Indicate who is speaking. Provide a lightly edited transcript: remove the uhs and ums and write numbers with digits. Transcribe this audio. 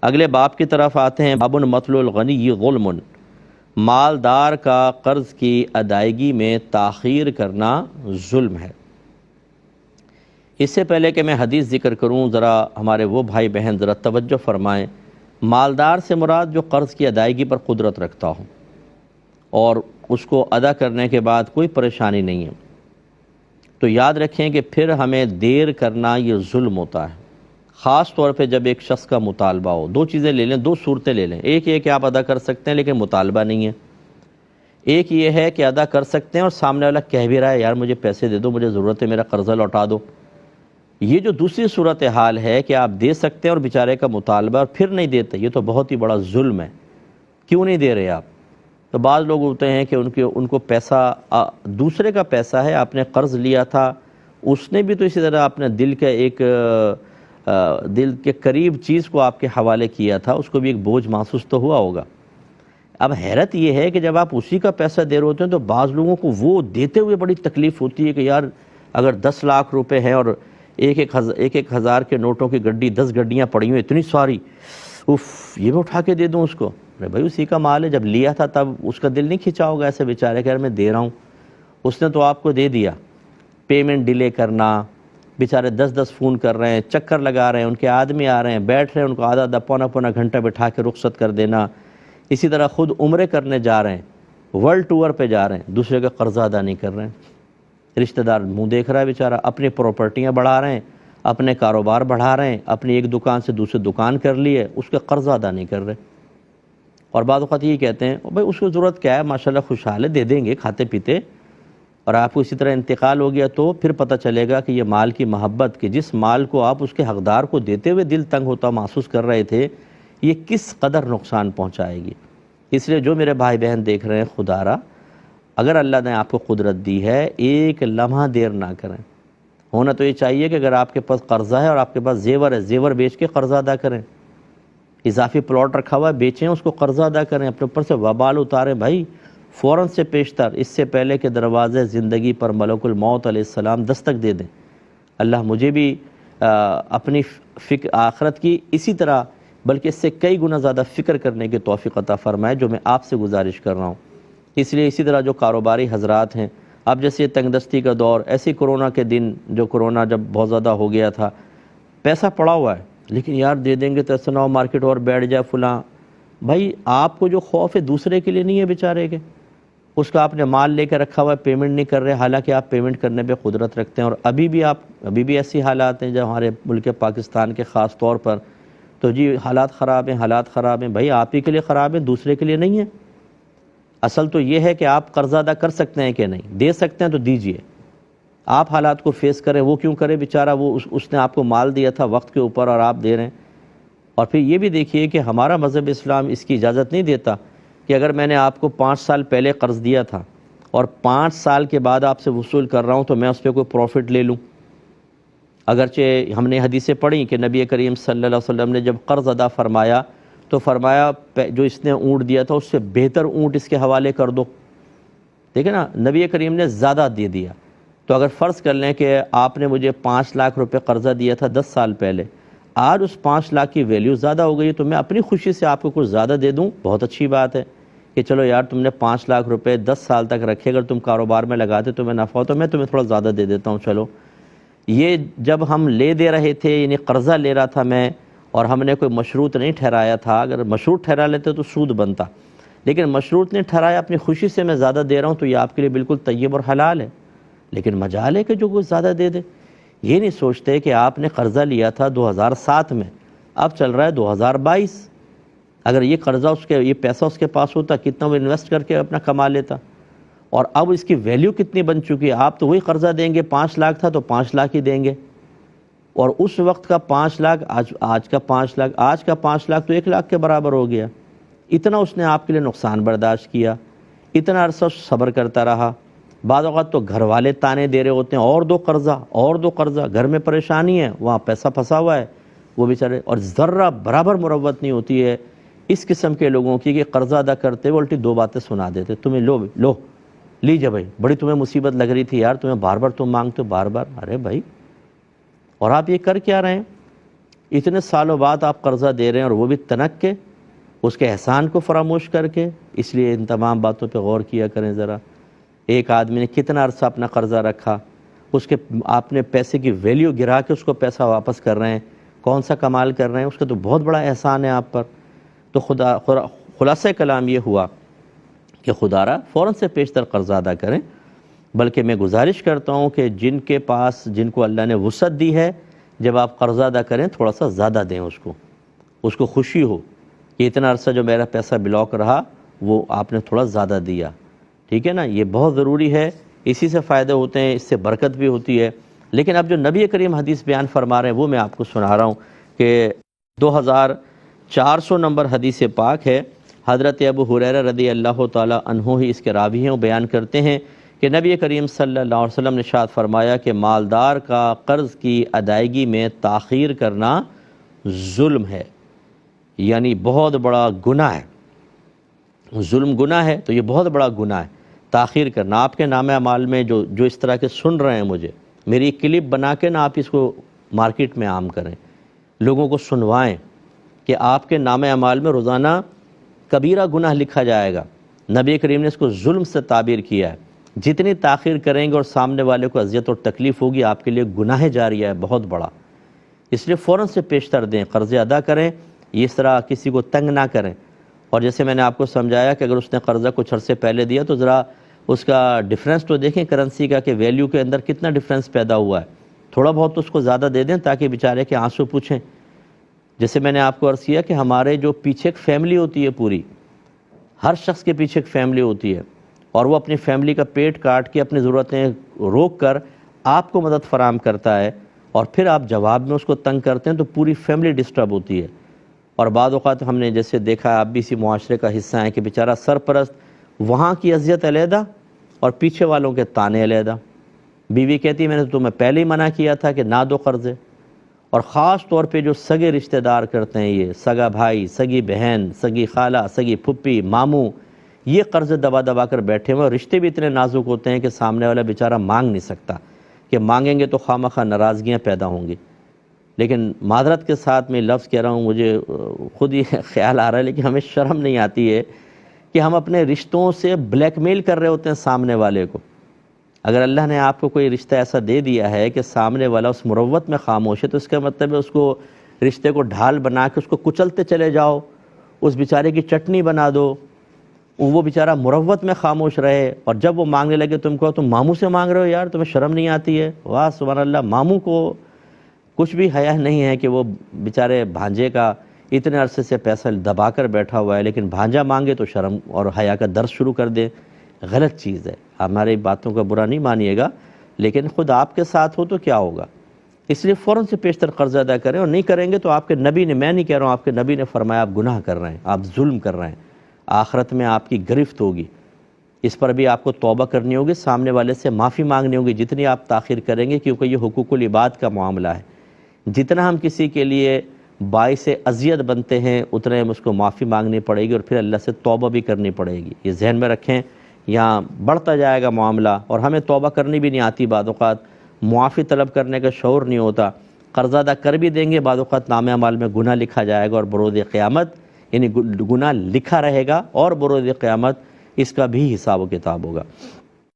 Speaker 1: اگلے باب کی طرف آتے ہیں۔ باب مطل الغنی ظلم، مالدار کا قرض کی ادائیگی میں تاخیر کرنا ظلم ہے۔ اس سے پہلے کہ میں حدیث ذکر کروں، ذرا ہمارے وہ بھائی بہن ذرا توجہ فرمائیں۔ مالدار سے مراد جو قرض کی ادائیگی پر قدرت رکھتا ہو اور اس کو ادا کرنے کے بعد کوئی پریشانی نہیں ہے، تو یاد رکھیں کہ پھر ہمیں دیر کرنا یہ ظلم ہوتا ہے، خاص طور پہ جب ایک شخص کا مطالبہ ہو۔ دو چیزیں لے لیں، دو صورتیں لے لیں۔ ایک یہ کہ آپ ادا کر سکتے ہیں لیکن مطالبہ نہیں ہے، ایک یہ ہے کہ ادا کر سکتے ہیں اور سامنے والا کہہ بھی رہا ہے یار مجھے پیسے دے دو، مجھے ضرورت ہے، میرا قرضہ لوٹا دو۔ یہ جو دوسری صورتحال ہے کہ آپ دے سکتے ہیں اور بیچارے کا مطالبہ اور پھر نہیں دیتے، یہ تو بہت ہی بڑا ظلم ہے۔ کیوں نہیں دے رہے آپ؟ تو بعض لوگ ہوتے ہیں کہ ان کو پیسہ دوسرے کا پیسہ ہے، آپ نے قرض لیا تھا، اس نے بھی تو اسی طرح اپنے دل کے ایک دل کے قریب چیز کو آپ کے حوالے کیا تھا، اس کو بھی ایک بوجھ محسوس تو ہوا ہوگا۔ اب حیرت یہ ہے کہ جب آپ اسی کا پیسہ دے رہے ہوتے ہیں تو بعض لوگوں کو وہ دیتے ہوئے بڑی تکلیف ہوتی ہے کہ یار اگر 10 لاکھ روپے ہیں اور ایک ہزار کے نوٹوں کی گڈی 10 گڈیاں پڑی ہوئی اتنی ساری، یہ میں اٹھا کے دے دوں اس کو؟ ارے بھائی اسی کا مال ہے، جب لیا تھا تب اس کا دل نہیں کھنچا ہوگا ایسے بیچارے کہ یار میں دے رہا ہوں، اس نے تو آپ کو دے دیا۔ پیمنٹ ڈیلے کرنا، بیچارے 10 فون کر رہے ہیں، چکر لگا رہے ہیں، ان کے آدمی آ رہے ہیں، بیٹھ رہے ہیں، ان کو آدھا پونا گھنٹہ بٹھا کے رخصت کر دینا۔ اسی طرح خود عمرے کرنے جا رہے ہیں، ورلڈ ٹور پہ جا رہے ہیں، دوسرے کا قرضہ ادا نہیں کر رہے ہیں، رشتہ دار منہ دیکھ رہا ہے بیچارہ، اپنی پراپرٹیاں بڑھا رہے ہیں، اپنے کاروبار بڑھا رہے ہیں، اپنی ایک دکان سے دوسری دکان کر لی ہے، اس کا قرضہ ادا نہیں کر رہے۔ اور بعض اوقات یہ کہتے ہیں بھائی اس کو ضرورت کیا ہے، ماشاءاللہ خوشحال ہے، دے دیں گے کھاتے پیتے، اور آپ کو اسی طرح انتقال ہو گیا تو پھر پتہ چلے گا کہ یہ مال کی محبت، کہ جس مال کو آپ اس کے حقدار کو دیتے ہوئے دل تنگ ہوتا محسوس کر رہے تھے، یہ کس قدر نقصان پہنچائے گی۔ اس لیے جو میرے بھائی بہن دیکھ رہے ہیں، خدا را اگر اللہ نے آپ کو قدرت دی ہے، ایک لمحہ دیر نہ کریں۔ ہونا تو یہ چاہیے کہ اگر آپ کے پاس قرضہ ہے اور آپ کے پاس زیور ہے، زیور بیچ کے قرضہ ادا کریں، اضافی پلاٹ رکھا ہوا ہے بیچیں، اس کو قرضہ ادا کریں، اپنے اوپر سے وبال اتاریں بھائی، فوراً سے پیشتر، اس سے پہلے کہ دروازے زندگی پر ملک الموت علیہ السلام دستک دے دیں۔ اللہ مجھے بھی اپنی آخرت کی اسی طرح بلکہ اس سے کئی گنا زیادہ فکر کرنے کی توفیق عطا فرمائے، جو میں آپ سے گزارش کر رہا ہوں۔ اس لیے اسی طرح جو کاروباری حضرات ہیں، اب جیسے تنگ دستی کا دور، ایسے کرونا کے دن، جو کرونا جب بہت زیادہ ہو گیا تھا، پیسہ پڑا ہوا ہے لیکن یار دے دیں گے تو ایسا نہ ہو مارکیٹ اور بیٹھ جائے فلاں۔ بھائی آپ کو جو خوف ہے دوسرے کے لیے نہیں ہے بیچارے کے، اس کا آپ نے مال لے کے رکھا ہوا ہے، پیمنٹ نہیں کر رہے، حالانکہ آپ پیمنٹ کرنے پہ قدرت رکھتے ہیں، اور ابھی بھی ایسی حالات ہیں جو ہمارے ملک پاکستان کے خاص طور پر، تو جی حالات خراب ہیں۔ بھائی آپ ہی کے لیے خراب ہیں، دوسرے کے لیے نہیں ہے۔ اصل تو یہ ہے کہ آپ قرضہ ادا کر سکتے ہیں کہ نہیں، دے سکتے ہیں تو دیجئے، آپ حالات کو فیس کریں، وہ کیوں کرے بیچارہ، وہ اس نے آپ کو مال دیا تھا وقت کے اوپر اور آپ دے رہے ہیں۔ اور پھر یہ بھی دیکھیے کہ ہمارا مذہب اسلام اس کی اجازت نہیں دیتا کہ اگر میں نے آپ کو 5 سال پہلے قرض دیا تھا اور 5 سال کے بعد آپ سے وصول کر رہا ہوں تو میں اس پہ کوئی پروفٹ لے لوں۔ اگرچہ ہم نے حدیثیں پڑھی کہ نبی کریم صلی اللہ علیہ وسلم نے جب قرض ادا فرمایا تو فرمایا جو اس نے اونٹ دیا تھا اس سے بہتر اونٹ اس کے حوالے کر دو۔ دیکھیں نا، نبی کریم نے زیادہ دے دیا۔ تو اگر فرض کر لیں کہ آپ نے مجھے 5 لاکھ روپے قرضہ دیا تھا 10 سال پہلے، آج اس 5 لاکھ کی ویلیو زیادہ ہو گئی، تو میں اپنی خوشی سے آپ کو کچھ زیادہ دے دوں، بہت اچھی بات ہے کہ چلو یار تم نے 5 لاکھ روپے 10 سال تک رکھے، اگر تم کاروبار میں لگاتے تو میں نفع ہو تو میں تمہیں تھوڑا زیادہ دے دیتا ہوں۔ چلو یہ جب ہم لے دے رہے تھے، یعنی قرضہ لے رہا تھا میں، اور ہم نے کوئی مشروط نہیں ٹھہرایا تھا، اگر مشروط ٹھہرا لیتے تو سود بنتا، لیکن مشروط نہیں ٹھہرایا، اپنی خوشی سے میں زیادہ دے رہا ہوں، تو یہ آپ کے لیے بالکل طیب اور حلال ہے۔ لیکن مجال ہے کہ جو کچھ زیادہ دے دے، یہ نہیں سوچتے کہ آپ نے قرضہ لیا تھا 2007 میں، اب چل رہا ہے 2022، اگر یہ قرضہ یہ پیسہ اس کے پاس ہوتا کتنا وہ انویسٹ کر کے اپنا کما لیتا، اور اب اس کی ویلیو کتنی بن چکی ہے۔ آپ تو وہی قرضہ دیں گے، 5 لاکھ تھا تو 5 لاکھ ہی دیں گے، اور اس وقت کا 5 لاکھ آج کا 5 لاکھ تو 1 لاکھ کے برابر ہو گیا۔ اتنا اس نے آپ کے لیے نقصان برداشت کیا، اتنا عرصہ صبر کرتا رہا۔ بعض اوقات تو گھر والے تانے دے رہے ہوتے ہیں، اور دو قرضہ، گھر میں پریشانی ہے، وہاں پیسہ پھنسا ہوا ہے، وہ بیچارے، اور ذرہ برابر مروت نہیں ہوتی ہے اس قسم کے لوگوں کی کہ قرضہ ادا کرتے ہوئے الٹی 2 باتیں سنا دیتے، تمہیں لو لیجیے بھائی، بڑی تمہیں مصیبت لگ رہی تھی یار، تمہیں بار بار تم مانگتے ہو بار بار، ارے بھائی، اور آپ یہ کر کیا رہے ہیں؟ اتنے سالوں بعد آپ قرضہ دے رہے ہیں اور وہ بھی تنک کے، اس کے احسان کو فراموش کر کے۔ اس لیے ان تمام باتوں پہ غور کیا کریں ذرا۔ ایک آدمی نے کتنا عرصہ اپنا قرضہ رکھا، اس کے آپ نے پیسے کی ویلیو گرا کے اس کو پیسہ واپس کر رہے ہیں، کون سا کمال کر رہے ہیں، اس کا تو بہت بڑا احسان ہے آپ پر۔ تو خلاصہ کلام یہ ہوا کہ خدا را فوراً سے پیشتر قرضہ ادا کریں، بلکہ میں گزارش کرتا ہوں کہ جن کے پاس، جن کو اللہ نے وسعت دی ہے، جب آپ قرضہ ادا کریں تھوڑا سا زیادہ دیں، اس کو خوشی ہو کہ اتنا عرصہ جو میرا پیسہ بلاک رہا وہ آپ نے تھوڑا زیادہ دیا، ٹھیک ہے نا، یہ بہت ضروری ہے، اسی سے فائدے ہوتے ہیں، اس سے برکت بھی ہوتی ہے۔ لیکن اب جو نبی کریم حدیث بیان فرما رہے ہیں وہ میں آپ کو سنا رہا ہوں کہ 2400 نمبر حدیث پاک ہے۔ حضرت ابو ہریرہ رضی اللہ تعالی عنہ ہی اس کے راوی ہیں، وہ بیان کرتے ہیں کہ نبی کریم صلی اللہ علیہ وسلم نے ارشاد فرمایا کہ مالدار کا قرض کی ادائیگی میں تاخیر کرنا ظلم ہے، یعنی بہت بڑا گناہ ہے۔ ظلم گناہ ہے تو یہ بہت بڑا گناہ ہے تاخیر کرنا۔ آپ کے نامہ اعمال میں جو اس طرح کے سن رہے ہیں مجھے، میری ایک کلپ بنا کے نا آپ اس کو مارکیٹ میں عام کریں، لوگوں کو سنوائیں کہ آپ کے نامہ اعمال میں روزانہ کبیرہ گناہ لکھا جائے گا۔ نبی کریم نے اس کو ظلم سے تعبیر کیا ہے۔ جتنی تاخیر کریں گے اور سامنے والے کو اذیت اور تکلیف ہوگی، آپ کے لیے گناہ جاریہ ہے بہت بڑا۔ اس لیے فوراً سے پیشتر دیں، قرضے ادا کریں، اس طرح کسی کو تنگ نہ کریں۔ اور جیسے میں نے آپ کو سمجھایا کہ اگر اس نے قرضہ کچھ عرصے پہلے دیا تو ذرا اس کا ڈیفرنس تو دیکھیں کرنسی کا، کہ ویلیو کے اندر کتنا ڈیفرنس پیدا ہوا ہے، تھوڑا بہت تو اس کو زیادہ دے دیں تاکہ بیچارے کے آنسو پوچھیں۔ جیسے میں نے آپ کو عرض کیا کہ ہمارے جو پیچھے ایک فیملی ہوتی ہے پوری، ہر شخص کے پیچھے ایک فیملی ہوتی ہے، اور وہ اپنی فیملی کا پیٹ کاٹ کے اپنی ضرورتیں روک کر آپ کو مدد فراہم کرتا ہے، اور پھر آپ جواب میں اس کو تنگ کرتے ہیں تو پوری فیملی ڈسٹرب ہوتی ہے۔ اور بعض اوقات ہم نے جیسے دیکھا، آپ بھی اسی معاشرے کا حصہ ہیں کہ بیچارہ سرپرست وہاں کی اذیت علیحدہ اور پیچھے والوں کے تانے علیحدہ۔ بیوی کہتی میں نے تو تمہیں پہلے ہی منع کیا تھا کہ نہ دو قرضے۔ اور خاص طور پہ جو سگے رشتہ دار کرتے ہیں، یہ سگا بھائی، سگی بہن، سگی خالہ، سگی پھپھی، ماموں، یہ قرض دبا دبا کر بیٹھے ہوئے، اور رشتے بھی اتنے نازک ہوتے ہیں کہ سامنے والا بیچارہ مانگ نہیں سکتا، کہ مانگیں گے تو خواہ ناراضگیاں پیدا ہوں گی۔ لیکن معذرت کے ساتھ میں لفظ کہہ رہا ہوں، مجھے خود ہی خیال آ رہا ہے، لیکن ہمیں شرم نہیں آتی ہے کہ ہم اپنے رشتوں سے بلیک میل کر رہے ہوتے ہیں سامنے والے کو۔ اگر اللہ نے آپ کو کوئی رشتہ ایسا دے دیا ہے کہ سامنے والا اس مروت میں خاموش ہے، تو اس کا مطلب ہے اس کو رشتے کو ڈھال بنا کے اس کو کچلتے چلے جاؤ، اس بیچارے کی چٹنی بنا دو، وہ بیچارہ مروت میں خاموش رہے، اور جب وہ مانگنے لگے تم کو تم ماموں سے مانگ رہے ہو، یار تمہیں شرم نہیں آتی ہے؟ واہ سبحان اللہ، ماموں کو کچھ بھی حیا نہیں ہے کہ وہ بیچارے بھانجے کا اتنے عرصے سے پیسہ دبا کر بیٹھا ہوا ہے، لیکن بھانجا مانگے تو شرم اور حیا کا درس شروع کر دے۔ غلط چیز ہے، ہماری باتوں کا برا نہیں مانیے گا، لیکن خود آپ کے ساتھ ہو تو کیا ہوگا؟ اس لیے فوراً سے پیشتر قرضہ ادا کریں، اور نہیں کریں گے تو آپ کے نبی نے، میں نہیں کہہ رہا ہوں، آپ کے نبی نے فرمایا آپ گناہ کر رہے ہیں، آپ ظلم کر رہے ہیں، آخرت میں آپ کی گرفت ہوگی۔ اس پر بھی آپ کو توبہ کرنی ہوگی، سامنے والے سے معافی مانگنی ہوگی جتنی آپ تاخیر کریں گے، کیونکہ یہ حقوق العباد کا معاملہ ہے۔ جتنا ہم کسی کے لیے باعث اذیت بنتے ہیں اتنے ہم اس کو معافی مانگنی پڑے گی، اور پھر اللہ سے توبہ بھی کرنی پڑے گی۔ یہ ذہن میں رکھیں، یہاں بڑھتا جائے گا معاملہ، اور ہمیں توبہ کرنی بھی نہیں آتی، بعض اوقات معافی طلب کرنے کا شعور نہیں ہوتا، قرضہ ادا کر بھی دیں گے، بعض اوقات نامہ اعمال میں گناہ لکھا جائے گا، اور بروز قیامت یعنی گناہ لکھا رہے گا، اور بروز قیامت اس کا بھی حساب و کتاب ہوگا۔